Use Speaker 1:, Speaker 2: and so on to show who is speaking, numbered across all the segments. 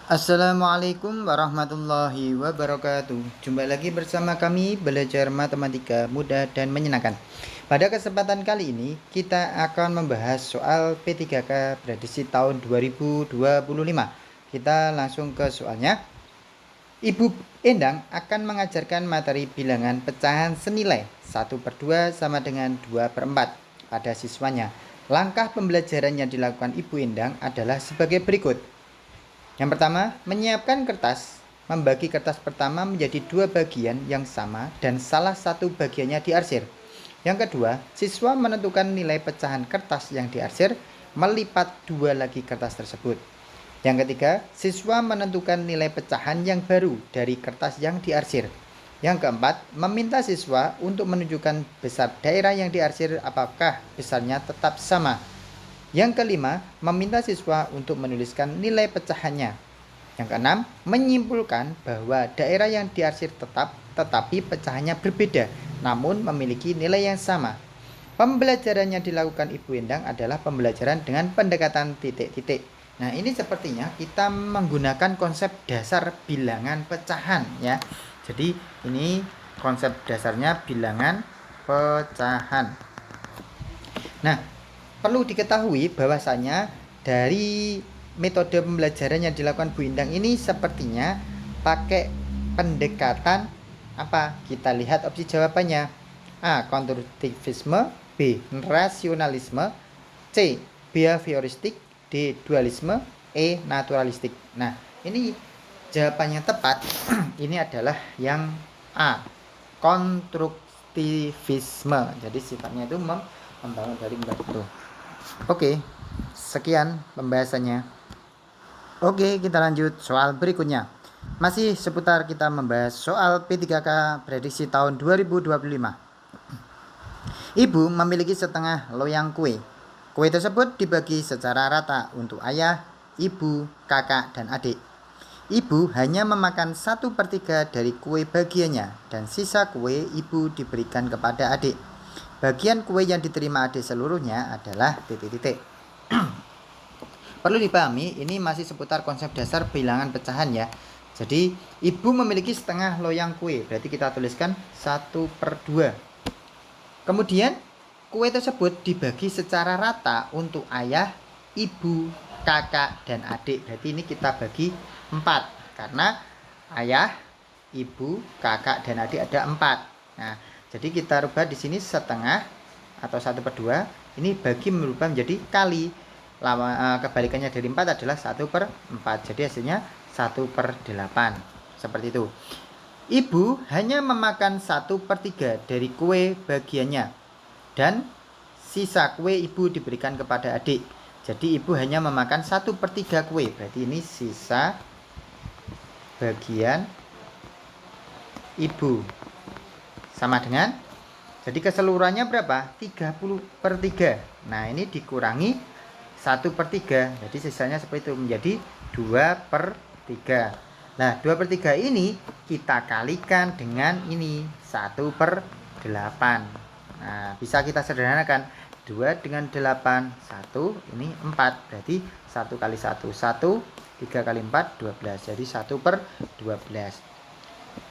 Speaker 1: Assalamualaikum warahmatullahi wabarakatuh. Jumpa lagi bersama kami belajar matematika mudah dan menyenangkan. Pada kesempatan kali ini kita akan membahas soal P3K prediksi tahun 2025. Kita langsung ke soalnya. Ibu Endang akan mengajarkan materi bilangan pecahan senilai 1/2 sama dengan 2/4 pada siswanya. Langkah pembelajaran yang dilakukan Ibu Endang adalah sebagai berikut. Yang pertama, menyiapkan kertas. Membagi kertas pertama menjadi 2 bagian yang sama dan salah satu bagiannya diarsir. Yang kedua, siswa menentukan nilai pecahan kertas yang diarsir, melipat 2 lagi kertas tersebut. Yang ketiga, siswa menentukan nilai pecahan yang baru dari kertas yang diarsir. Yang keempat, meminta siswa untuk menunjukkan besar daerah yang diarsir apakah besarnya tetap sama. Yang kelima, meminta siswa untuk menuliskan nilai pecahannya. Yang keenam, menyimpulkan bahwa daerah yang diarsir tetap tetapi pecahannya berbeda namun memiliki nilai yang sama. Pembelajaran yang dilakukan Ibu Endang adalah pembelajaran dengan pendekatan titik-titik. Nah, ini sepertinya kita menggunakan konsep dasar bilangan pecahan ya. Jadi, ini konsep dasarnya bilangan pecahan. Nah, perlu diketahui bahwasanya dari metode pembelajaran yang dilakukan Bu Endang ini sepertinya pakai pendekatan apa? Kita lihat opsi jawabannya. A. Konstruktivisme, B. Rasionalisme, C. Behavioristik, D. Dualisme, E. Naturalistik. Nah, ini jawabannya tepat. Ini adalah yang A. Konstruktivisme. Jadi sifatnya itu membangun dari membantu. Oke, sekian pembahasannya. Oke, kita lanjut soal berikutnya. Masih seputar kita membahas soal P3K prediksi tahun 2025. Ibu memiliki setengah loyang kue. Kue tersebut dibagi secara rata untuk ayah, ibu, kakak, dan adik. Ibu hanya memakan 1/3 dari kue bagiannya dan sisa kue ibu diberikan kepada adik. Bagian kue yang diterima adik seluruhnya adalah titik-titik. Perlu dipahami, ini masih seputar konsep dasar bilangan pecahan ya. Jadi, ibu memiliki setengah loyang kue, berarti kita tuliskan 1/2. Kemudian, kue tersebut dibagi secara rata untuk ayah, ibu, kakak, dan adik. Berarti ini kita bagi 4, karena ayah, ibu, kakak, dan adik ada 4. Nah, jadi kita rubah di sini setengah atau 1/2. Ini bagi merubah menjadi kali. Kebalikannya dari 4 adalah 1/4. Jadi hasilnya 1/8. Seperti itu. Ibu hanya memakan 1/3 dari kue bagiannya dan sisa kue ibu diberikan kepada adik. Jadi ibu hanya memakan 1/3 kue. Berarti ini sisa bagian ibu. Sama dengan, jadi keseluruhannya berapa? 30/3. Nah, ini dikurangi 1/3. Jadi sisanya seperti itu, menjadi 2/3. Nah, 2/3 ini kita kalikan dengan ini 1/8. Nah, bisa kita sederhanakan. 2 dengan 8, 1, ini 4. Berarti 1 kali 1, 1, 3 kali 4, 12. Jadi 1/12.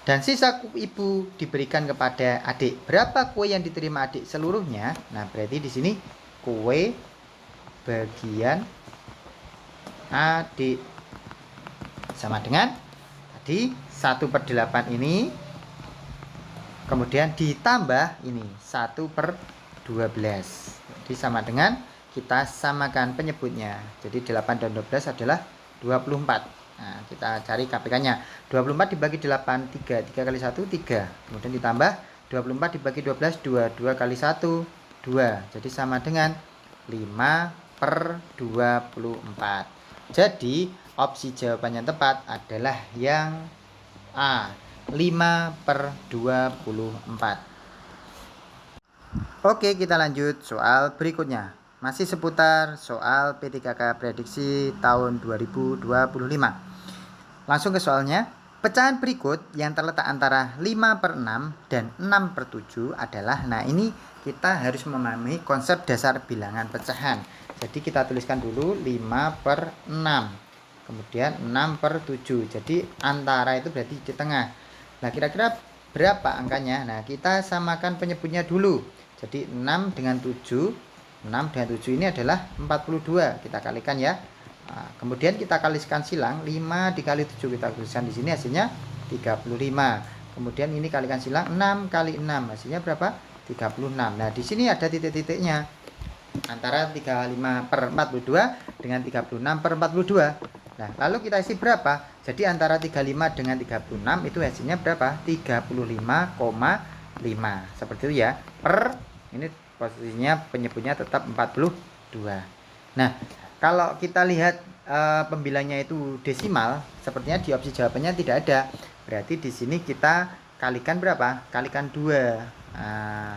Speaker 1: Dan sisa ibu diberikan kepada adik. Berapa kue yang diterima adik seluruhnya? Nah, berarti di sini kue bagian adik sama dengan tadi 1/8 ini, kemudian ditambah ini 1/12. Jadi sama dengan, kita samakan penyebutnya. Jadi 8 dan 12 adalah 24. Nah, kita cari KPK-nya. 24 dibagi 8, 3. 3 kali 1, 3. Kemudian ditambah 24 dibagi 12, 2. 2 kali 1, 2. Jadi sama dengan 5/24. Jadi opsi jawaban yang tepat adalah yang A, 5/24. Oke, kita lanjut soal berikutnya. Masih seputar soal P3K prediksi tahun 2025. Langsung ke soalnya. Pecahan berikut yang terletak antara 5/6 dan 6/7 adalah, nah ini kita harus memahami konsep dasar bilangan pecahan. Jadi kita tuliskan dulu 5/6. kemudian 6 per 7. Jadi antara itu berarti di tengah. Nah, kira-kira berapa angkanya? Nah, kita samakan penyebutnya dulu. Jadi 6 dengan 7. 6 dengan 7 ini adalah 42. Kita kalikan ya. Nah, kemudian kita kalikan silang, 5 dikali 7 kita tuliskan di sini hasilnya 35. Kemudian ini kalikan silang, 6 kali 6 hasilnya berapa? 36. Nah, di sini ada titik-titiknya antara 35 per 42 dengan 36 per 42. Nah, lalu kita isi berapa? Jadi antara 35 dengan 36 itu hasilnya berapa? 35,5. Seperti itu ya. Per ini posisinya penyebutnya tetap 42. Nah, kalau kita lihat pembilangnya itu desimal, sepertinya di opsi jawabannya tidak ada. Berarti di sini kita kalikan berapa? Kalikan 2. Nah,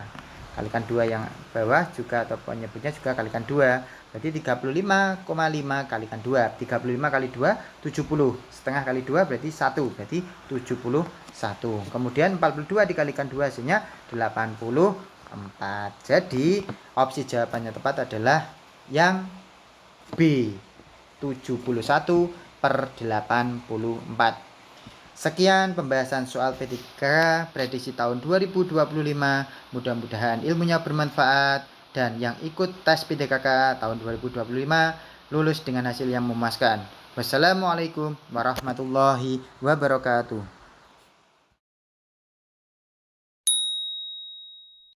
Speaker 1: kalikan 2 yang bawah juga atau penyebutnya juga kalikan 2. Berarti 35,5 kalikan 2. 35 kali 2 70. Setengah kali 2 berarti 1. Berarti 71. Kemudian 42 dikalikan 2 hasilnya 84. Jadi opsi jawabannya tepat adalah yang B, 71 per 84. Sekian pembahasan soal P3 prediksi tahun 2025. Mudah-mudahan ilmunya bermanfaat dan yang ikut tes P3K tahun 2025 lulus dengan hasil yang memuaskan. Wassalamualaikum warahmatullahi wabarakatuh.